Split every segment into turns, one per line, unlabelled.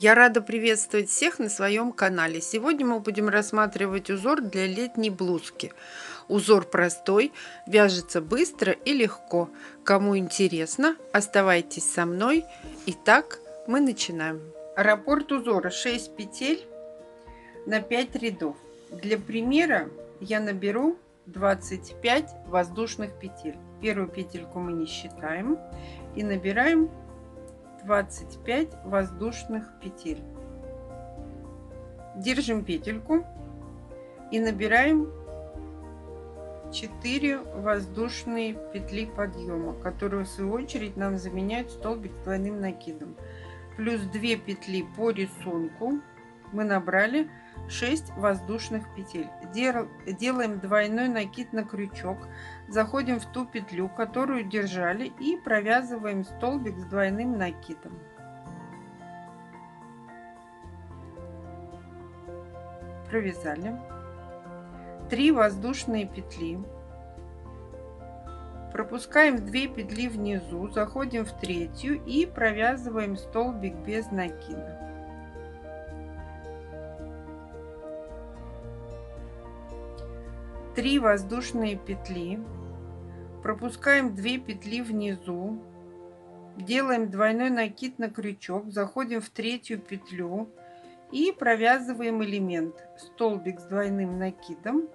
Я рада приветствовать всех на своем канале. Сегодня мы будем рассматривать узор для летней блузки. Узор простой, вяжется быстро и легко. Кому интересно, оставайтесь со мной. Итак, мы начинаем. Раппорт узора 6 петель на 5 рядов. Для примера я наберу 25 воздушных петель. Первую петельку мы не считаем и набираем 25 воздушных петель. Держим петельку и набираем 4 воздушные петли подъема, которые в свою очередь нам заменяют столбик с двойным накидом. Плюс 2 петли по рисунку мы набрали 6 воздушных петель. Делаем двойной накид на крючок, заходим в ту петлю, которую держали, и провязываем столбик с двойным накидом. Провязали. 3 воздушные петли. Пропускаем 2 петли внизу, заходим в третью и провязываем столбик без накида. Три воздушные петли, пропускаем 2 петли внизу, делаем двойной накид на крючок, заходим в третью петлю и провязываем элемент столбик с двойным накидом.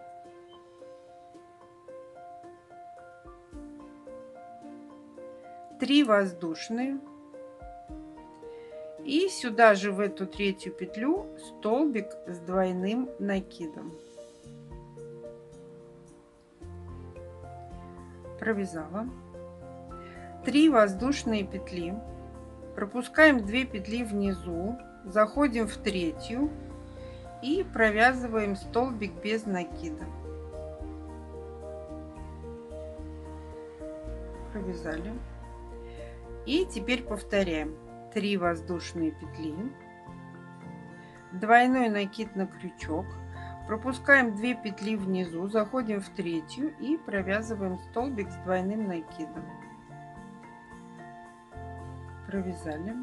Три воздушные, и сюда же в эту третью петлю столбик с двойным накидом. Провязала. 3 воздушные петли, пропускаем 2 петли внизу, заходим в третью и провязываем столбик без накида. Провязали. И теперь повторяем. 3 воздушные петли, двойной накид на крючок, пропускаем 2 петли внизу, заходим в третью и провязываем столбик с двойным накидом. Провязали.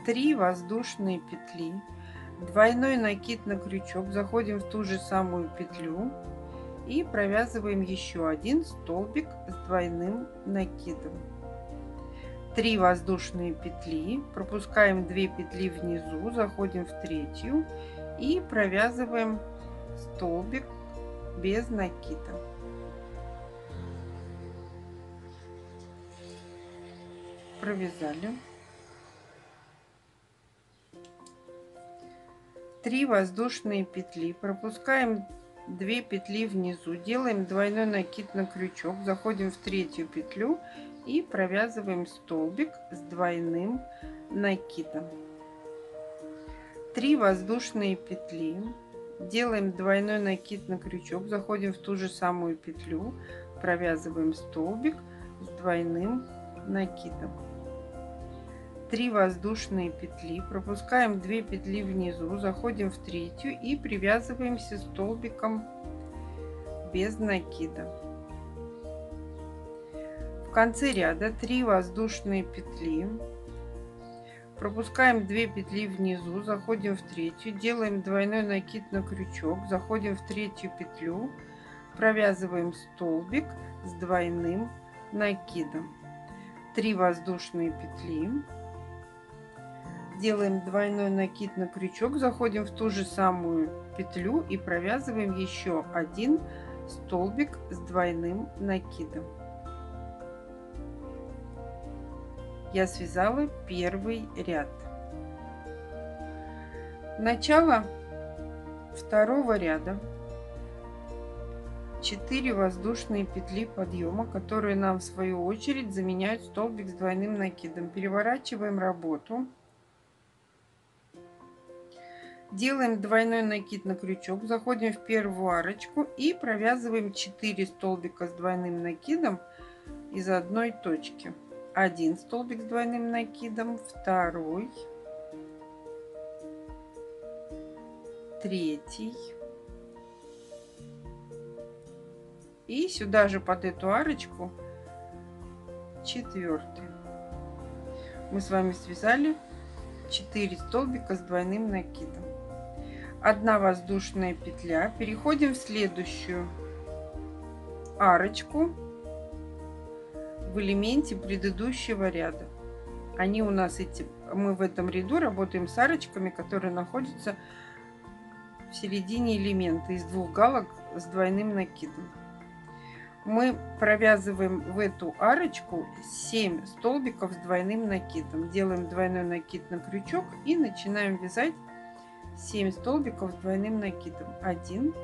3 воздушные петли, двойной накид на крючок, заходим в ту же самую петлю и провязываем еще один столбик с двойным накидом. 3 воздушные петли, пропускаем 2 петли внизу, заходим в третью и провязываем столбик без накида. Провязали. 3 воздушные петли, пропускаем 2 петли внизу, делаем двойной накид на крючок, заходим в третью петлю и провязываем столбик с двойным накидом. 3 воздушные петли, делаем двойной накид на крючок, заходим в ту же самую петлю, провязываем столбик с двойным накидом. 3 воздушные петли, пропускаем 2 петли внизу, заходим в третью и привязываемся столбиком без накида. В конце ряда 3 воздушные петли, пропускаем 2 петли внизу, заходим в третью, делаем двойной накид на крючок, заходим в третью петлю, провязываем столбик с двойным накидом. 3 воздушные петли, делаем двойной накид на крючок, заходим в ту же самую петлю и провязываем еще один столбик с двойным накидом. Я связала первый ряд. Начало второго ряда. 4 воздушные петли подъема, которые нам в свою очередь заменяют столбик с двойным накидом. Переворачиваем работу. Делаем двойной накид на крючок, заходим в первую арочку и провязываем 4 столбика с двойным накидом из одной точки. Один столбик с двойным накидом, второй, третий, и сюда же под эту арочку четвертый. Мы с вами связали 4 столбика с двойным накидом. 1 воздушная петля. Переходим в следующую арочку в элементе предыдущего ряда. Они у нас мы в этом ряду работаем с арочками, которые находятся в середине элемента из 2 галок с двойным накидом. Мы провязываем в эту арочку 7 столбиков с двойным накидом. Делаем двойной накид на крючок и начинаем вязать 7 столбиков с двойным накидом. 1,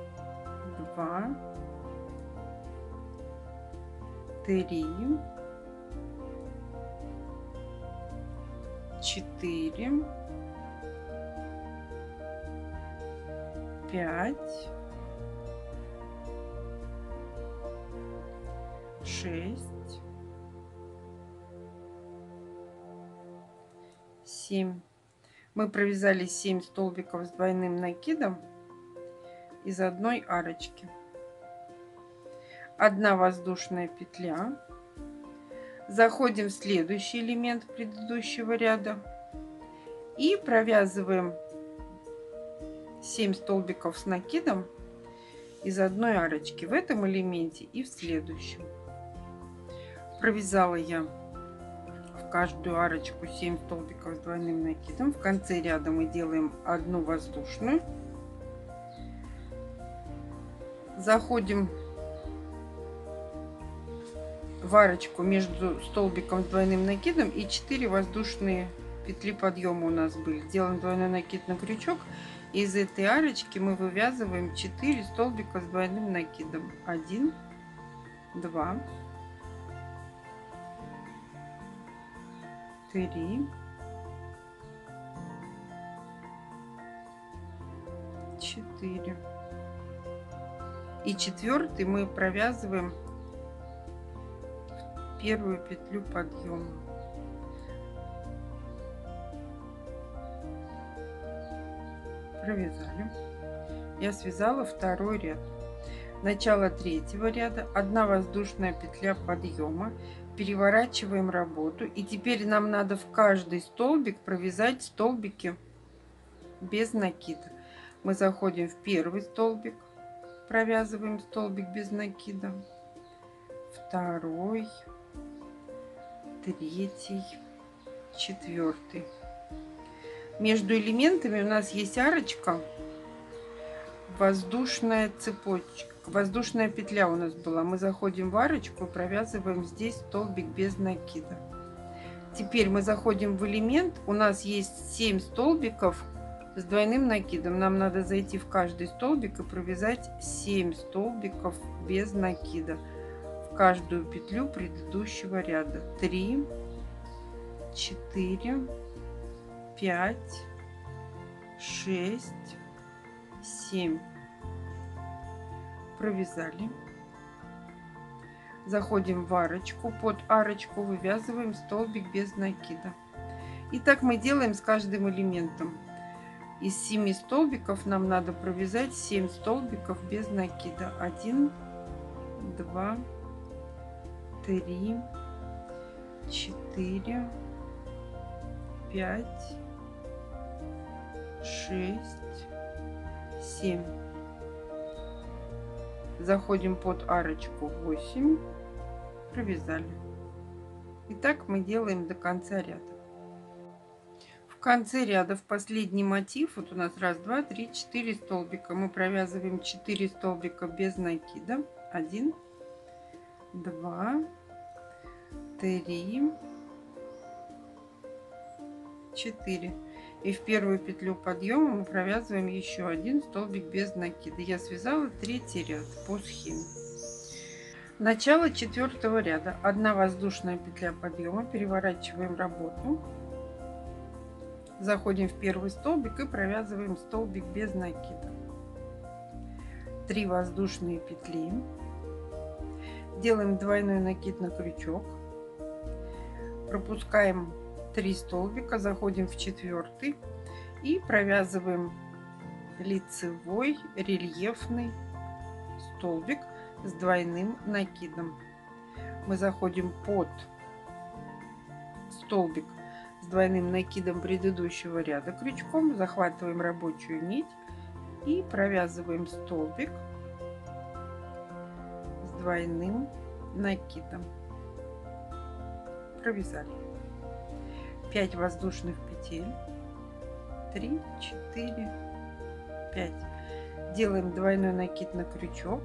2, 3, 4, 5, 6, 7. Мы провязали 7 столбиков с двойным накидом из одной арочки. 1 воздушная петля. Заходим в следующий элемент предыдущего ряда и провязываем 7 столбиков с накидом из одной арочки в этом элементе и в следующем. Провязала я в каждую арочку 7 столбиков с двойным накидом. В конце ряда мы делаем 1 воздушную. Заходим в арочку между столбиком с двойным накидом и 4 воздушные петли подъема у нас были. Делаем двойной накид на крючок. Из этой арочки мы вывязываем 4 столбика с двойным накидом. 1, 2, 3, 4. И 4-й мы провязываем в первую петлю подъема. Провязали. Я связала второй ряд. Начало 3-го ряда. 1 воздушная петля подъема. Переворачиваем работу. И теперь нам надо в каждый столбик провязать столбики без накида. Мы заходим в первый столбик, провязываем столбик без накида, второй, третий, 4. Между элементами у нас есть арочка, воздушная цепочка, воздушная петля у нас была. Мы заходим в арочку, провязываем здесь столбик без накида. Теперь мы заходим в элемент, у нас есть 7 столбиков с двойным накидом. Нам надо зайти в каждый столбик и провязать 7 столбиков без накида в каждую петлю предыдущего ряда. 3, 4, 5, 6, 7. Провязали. Заходим в арочку, под арочку вывязываем столбик без накида. И так мы делаем с каждым элементом. Из 7 столбиков нам надо провязать 7 столбиков без накида. 1, 2, 3, 4, 5, 6, 7. Заходим под арочку 8, провязали. И так мы делаем до конца ряда. В конце ряда, в последний мотив, вот у нас 1, 2, 3, 4 столбика, мы провязываем 4 столбика без накида. 1, 2, 3, 4. И в первую петлю подъема мы провязываем еще 1 столбик без накида. Я связала 3-й ряд по схеме. Начало 4-го ряда. 1 воздушная петля подъема, переворачиваем работу, заходим в первый столбик и провязываем столбик без накида. 3 воздушные петли, делаем двойной накид на крючок, пропускаем 3 столбика, заходим в 4-й и провязываем лицевой рельефный столбик с двойным накидом. Мы заходим под столбик с двойным накидом предыдущего ряда крючком, захватываем рабочую нить и провязываем столбик с двойным накидом. Провязали. 5 воздушных петель, 3, 4, 5. Делаем двойной накид на крючок,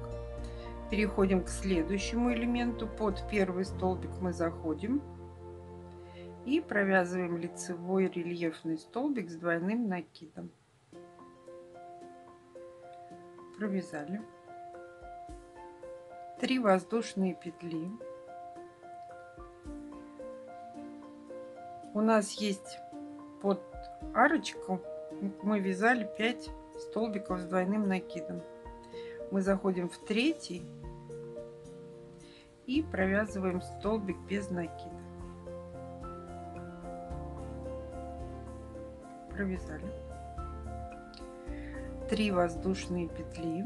переходим к следующему элементу. Под первый столбик мы заходим и провязываем лицевой рельефный столбик с двойным накидом. Провязали. 3 воздушные петли. У нас есть под арочку, мы вязали 5 столбиков с двойным накидом. Мы заходим в третий и провязываем столбик без накида. Провязали. 3 воздушные петли.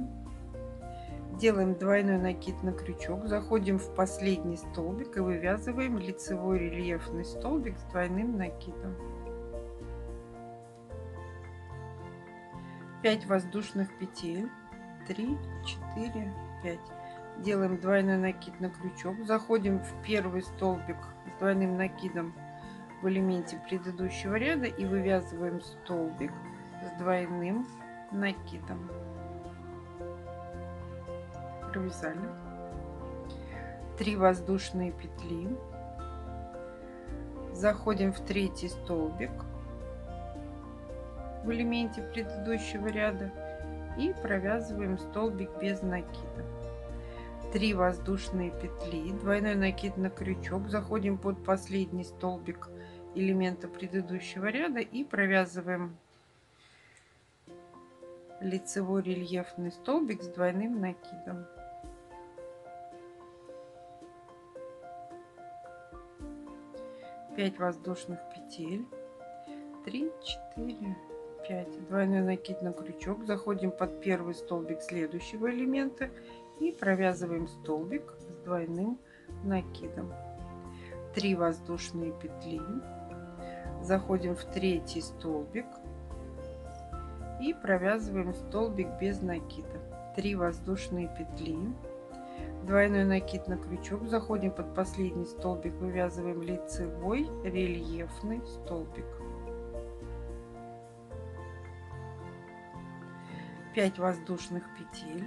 Делаем двойной накид на крючок, заходим в последний столбик и вывязываем лицевой рельефный столбик с двойным накидом. 5 воздушных петель, 3, 4, 5. Делаем двойной накид на крючок, заходим в первый столбик с двойным накидом в элементе предыдущего ряда и вывязываем столбик с двойным накидом. Провязали. 3 воздушные петли, заходим в третий столбик в элементе предыдущего ряда и провязываем столбик без накида. 3 воздушные петли, двойной накид на крючок, заходим под последний столбик элемента предыдущего ряда и провязываем лицевой рельефный столбик с двойным накидом. 5 воздушных петель, 3, 4, 5. Двойной накид на крючок, заходим под первый столбик следующего элемента и провязываем столбик с двойным накидом. 3 воздушные петли, заходим в третий столбик и провязываем столбик без накида. 3 воздушные петли, двойной накид на крючок, заходим под последний столбик, вывязываем лицевой рельефный столбик. 5 воздушных петель,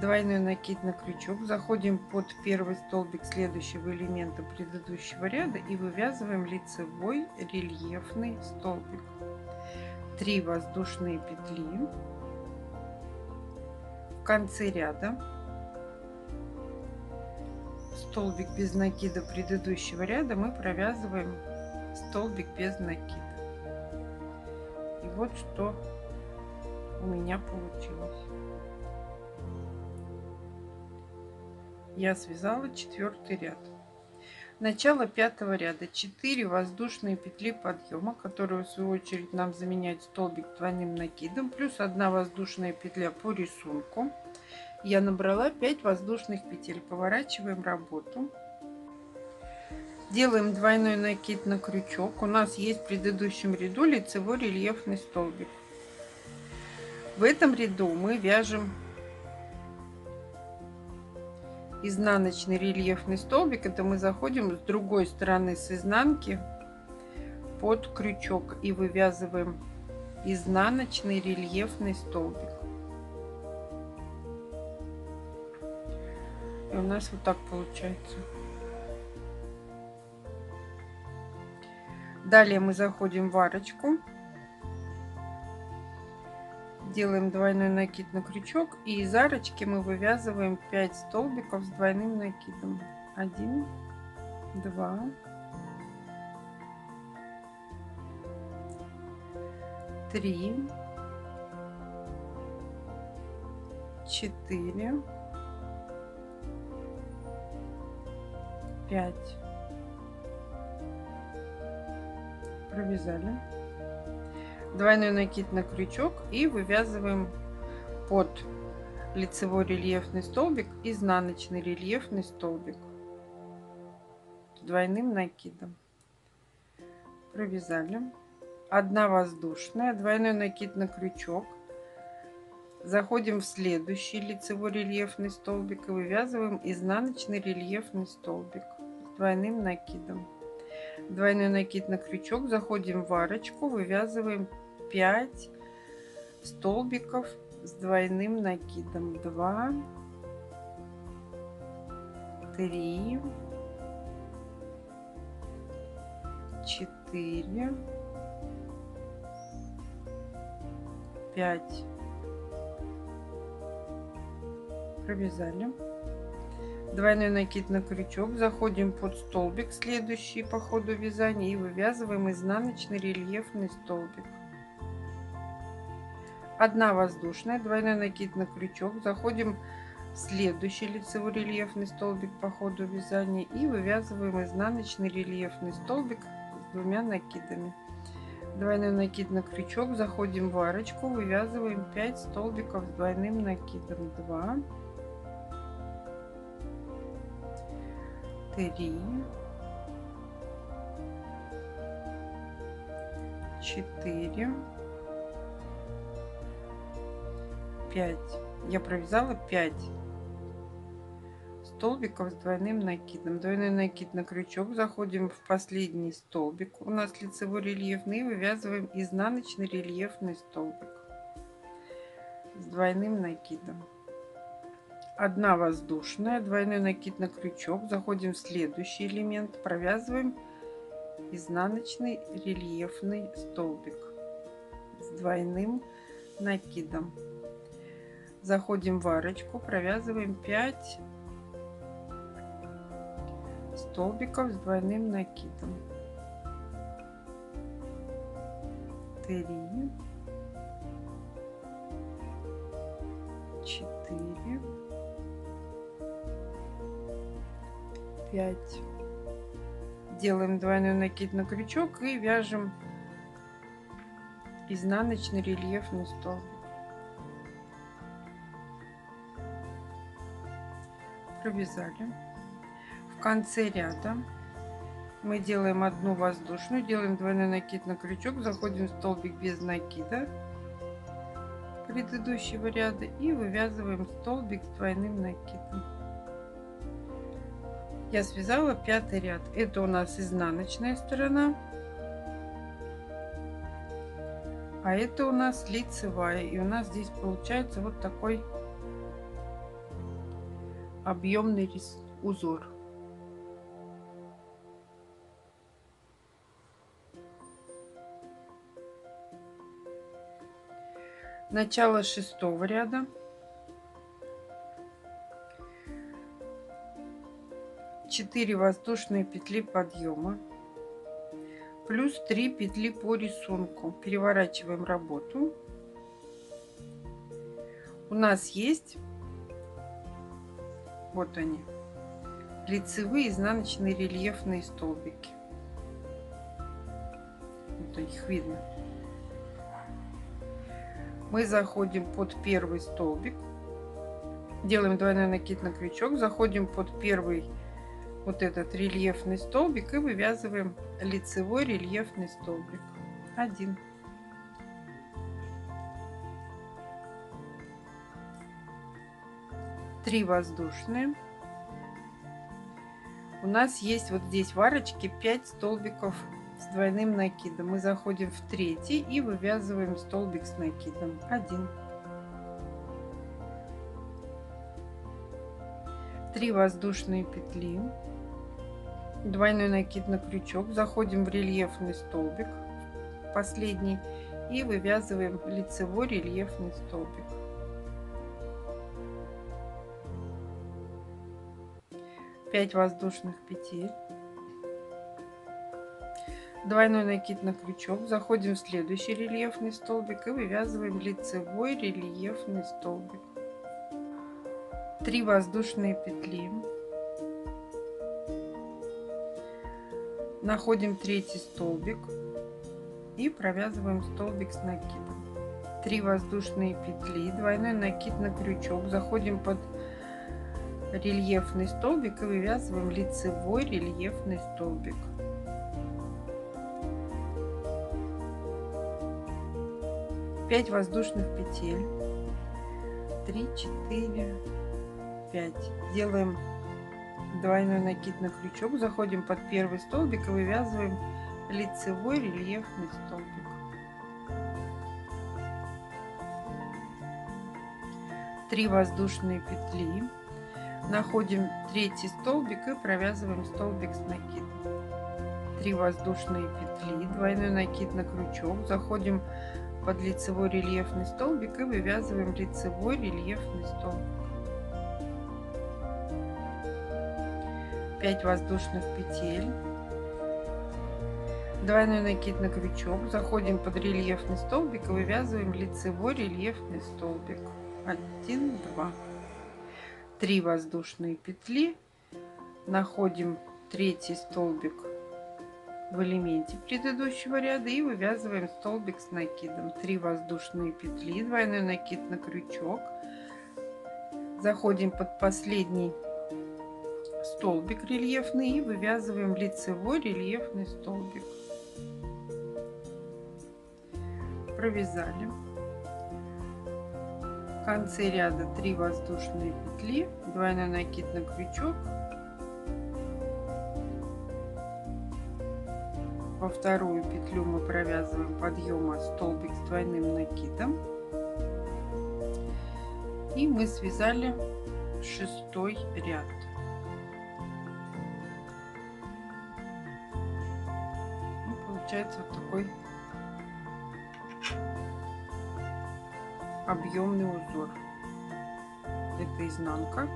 двойной накид на крючок, заходим под первый столбик следующего элемента предыдущего ряда и вывязываем лицевой рельефный столбик. 3 воздушные петли, в конце ряда столбик без накида предыдущего ряда мы провязываем столбик без накида. И вот что у меня получилось. Я связала 4-й ряд. Начало 5-го ряда. 4 воздушные петли подъема, которые в свою очередь нам заменяют столбик двойным накидом, плюс 1 воздушная петля по рисунку. Я набрала 5 воздушных петель. Поворачиваем работу. Делаем двойной накид на крючок. У нас есть в предыдущем ряду лицевой рельефный столбик. В этом ряду мы вяжем изнаночный рельефный столбик. Это мы заходим с другой стороны, с изнанки, под крючок и вывязываем изнаночный рельефный столбик. И у нас вот так получается. Далее мы заходим в арочку, делаем двойной накид на крючок и из арочки мы вывязываем 5 столбиков с двойным накидом. 1, 2, 3, 4, 5. Провязали. Двойной накид на крючок и вывязываем под лицевой рельефный столбик, изнаночный рельефный столбик с двойным накидом. Провязали. 1 воздушная, двойной накид на крючок. Заходим в следующий лицевой рельефный столбик и вывязываем изнаночный рельефный столбик с двойным накидом. Двойной накид на крючок, заходим в арочку, вывязываем 5 столбиков с двойным накидом. 2, 3, 4, 5. Провязали. Двойной накид на крючок, заходим под столбик следующий по ходу вязания и вывязываем изнаночный рельефный столбик. 1 воздушная, двойной накид на крючок, заходим в следующий лицевой рельефный столбик по ходу вязания и вывязываем изнаночный рельефный столбик с 2 накидами. Двойной накид на крючок, заходим в арочку, вывязываем 5 столбиков с двойным накидом. 2, 3, 4, 5. Я провязала 5 столбиков с двойным накидом. Двойной накид на крючок, заходим в последний столбик, у нас лицевой рельефный, и вывязываем изнаночный рельефный столбик с двойным накидом. 1 воздушная, двойной накид на крючок, заходим в следующий элемент, провязываем изнаночный рельефный столбик с двойным накидом. Заходим в арочку, провязываем 5 столбиков с двойным накидом. 3, 4, 5. Делаем двойной накид на крючок и вяжем изнаночный рельефный столбик. Провязали. В конце ряда мы делаем 1 воздушную, делаем двойной накид на крючок, заходим в столбик без накида предыдущего ряда и вывязываем столбик с двойным накидом. Я связала 5-й ряд. Это у нас изнаночная сторона, а это у нас лицевая, и у нас здесь получается вот такой объемный узор. Начало 6-го ряда. 4 воздушные петли подъема плюс 3 петли по рисунку. Переворачиваем работу. У нас есть вот они, лицевые изнаночные рельефные столбики. Вот их видно. Мы заходим под первый столбик, делаем двойной накид на крючок, заходим под первый вот этот рельефный столбик и вывязываем лицевой рельефный столбик. 1. Три воздушные. У нас есть вот здесь в арочке 5 столбиков с двойным накидом. Мы заходим в третий и вывязываем столбик с накидом. 1. 3 воздушные петли, двойной накид на крючок, заходим в рельефный столбик последний и вывязываем лицевой рельефный столбик. 5 воздушных петель, двойной накид на крючок, заходим в следующий рельефный столбик и вывязываем лицевой рельефный столбик. 3 воздушные петли, находим третий столбик и провязываем столбик с накидом. 3 воздушные петли, двойной накид на крючок, заходим под рельефный столбик и вывязываем лицевой рельефный столбик. 5 воздушных петель, 3, 4, 5. Делаем двойной накид на крючок, заходим под первый столбик и вывязываем лицевой рельефный столбик. 3 воздушные петли, находим третий столбик и провязываем столбик с накидом. 3 воздушные петли, двойной накид на крючок, заходим под лицевой рельефный столбик и вывязываем лицевой рельефный столбик. 5 воздушных петель, двойной накид на крючок, заходим под рельефный столбик и вывязываем лицевой рельефный столбик. 1, 2. 3 воздушные петли, находим третий столбик в элементе предыдущего ряда и вывязываем столбик с накидом. 3 воздушные петли, двойной накид на крючок, заходим под последний столбик рельефный и вывязываем лицевой рельефный столбик. Провязали. В конце ряда 3 воздушные петли, двойной накид на крючок, во вторую петлю мы провязываем подъема столбик с двойным накидом, и мы связали 6-й ряд. И получается вот такой объемный узор. Это изнанка,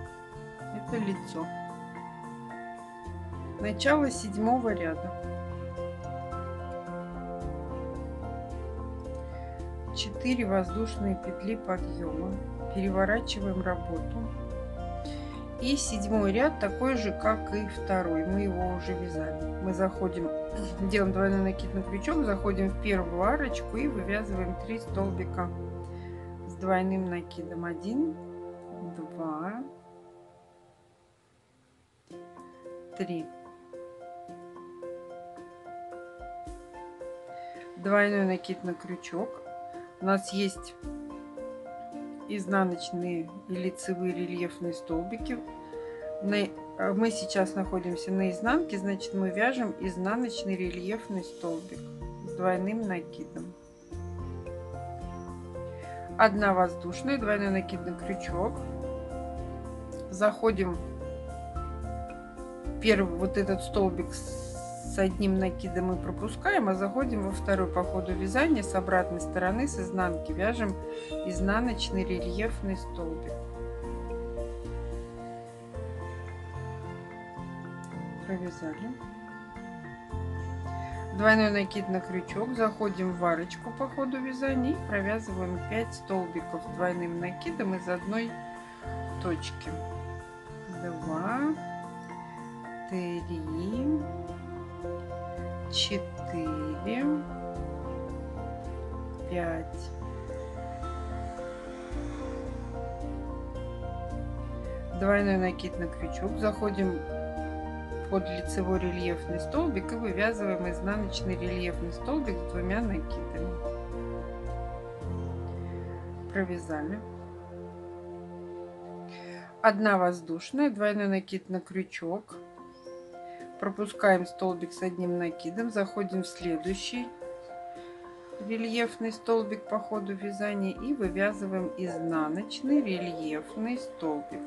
это лицо. Начало 7-го ряда. 4 воздушные петли подъема, переворачиваем работу, и 7-й ряд такой же, как и 2-й, мы его уже вязали. Мы заходим, делаем двойной накид на крючок, заходим в первую арочку и вывязываем 3 столбика с двойным накидом. 1, 2, 3. Двойной накид на крючок. У нас есть изнаночные и лицевые рельефные столбики. Мы сейчас находимся на изнанке, значит мы вяжем изнаночный рельефный столбик с двойным накидом. 1 воздушная, двойной накид на крючок, заходим первый вот этот столбик с одним накидом мы пропускаем, а заходим во второй по ходу вязания с обратной стороны, с изнанки вяжем изнаночный рельефный столбик. Провязали. Двойной накид на крючок, заходим в арочку по ходу вязания и провязываем 5 столбиков с двойным накидом из одной точки. 2, 3, 4, 5. Двойной накид на крючок, заходим под лицевой рельефный столбик и вывязываем изнаночный рельефный столбик с 2 накидами. Провязали. 1 воздушная, двойной накид на крючок, пропускаем столбик с одним накидом, заходим в следующий рельефный столбик по ходу вязания и вывязываем изнаночный рельефный столбик.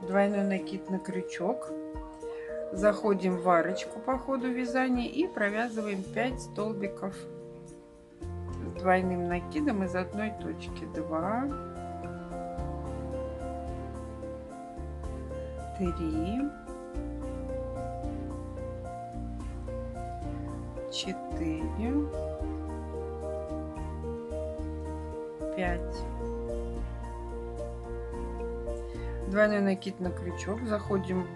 Двойной накид на крючок, заходим в арочку по ходу вязания и провязываем 5 столбиков с двойным накидом из одной точки. 2, 3, 4, 5. Двойной накид на крючок, заходим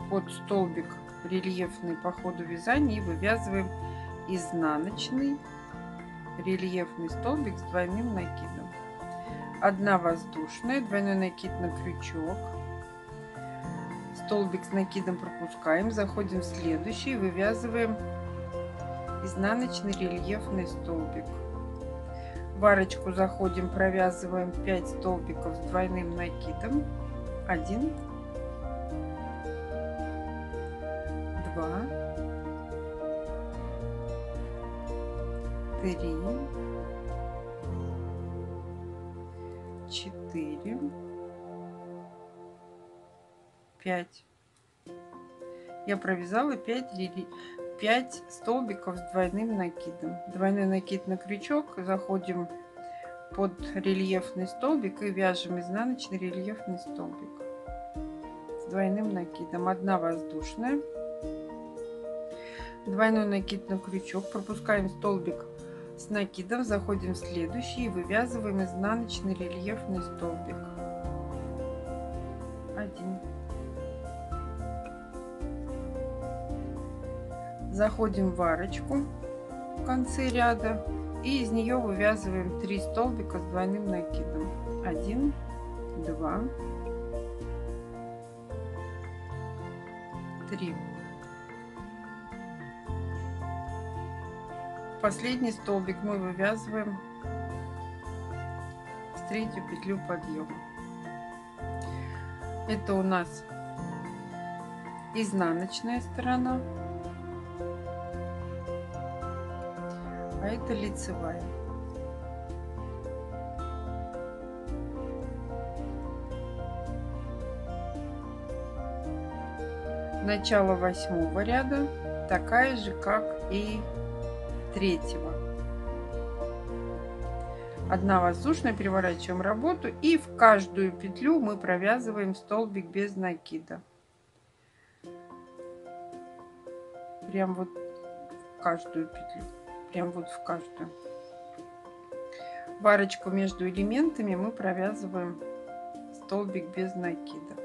под столбик рельефный по ходу вязания и вывязываем изнаночный рельефный столбик с двойным накидом. 1 воздушная, двойной накид на крючок, столбик с накидом пропускаем, заходим в следующий, вывязываем изнаночный рельефный столбик. В арочку заходим, провязываем 5 столбиков с двойным накидом. 1, 2, 3, 4, 5. Я провязала 5 столбиков с двойным накидом. Двойной накид на крючок, заходим под рельефный столбик и вяжем изнаночный рельефный столбик с двойным накидом. 1 воздушная, двойной накид на крючок, пропускаем столбик с накидом, заходим в следующий и вывязываем изнаночный рельефный столбик. 1. Заходим в арочку в конце ряда и из нее вывязываем 3 столбика с двойным накидом. 1, 2, 3. Последний столбик мы вывязываем в 3-ю петлю подъема. Это у нас изнаночная сторона, а это лицевая. Начало 8-го ряда такая же, как и 3-го. 1 воздушная, переворачиваем работу и в каждую петлю мы провязываем столбик без накида. Прям вот в каждую петлю. Прям вот в каждую. В арочку между элементами мы провязываем столбик без накида.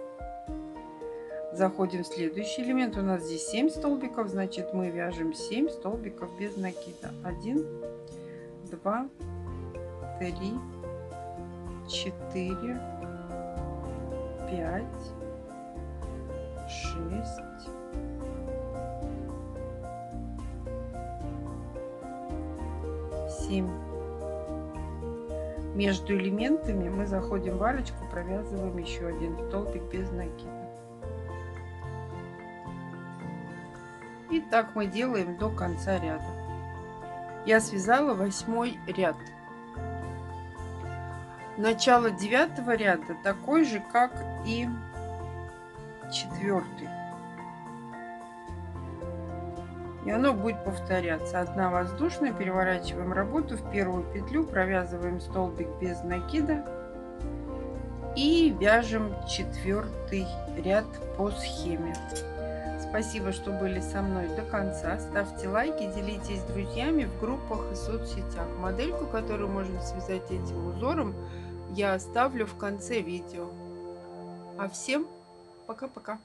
Заходим в следующий элемент. У нас здесь 7 столбиков, значит мы вяжем 7 столбиков без накида. 1, 2, 3, 4, 5, 6, 7. Между элементами мы заходим в арочку, провязываем еще 1 столбик без накида. И так мы делаем до конца ряда. Я связала 8-й ряд. Начало 9-го ряда такой же, как и 4-й. И оно будет повторяться. 1 воздушная, переворачиваем работу, в 1-ю петлю провязываем столбик без накида и вяжем 4-й ряд по схеме. Спасибо, что были со мной до конца. Ставьте лайки, делитесь с друзьями в группах и соцсетях. Модельку, которую можно связать этим узором, я оставлю в конце видео. А всем пока-пока!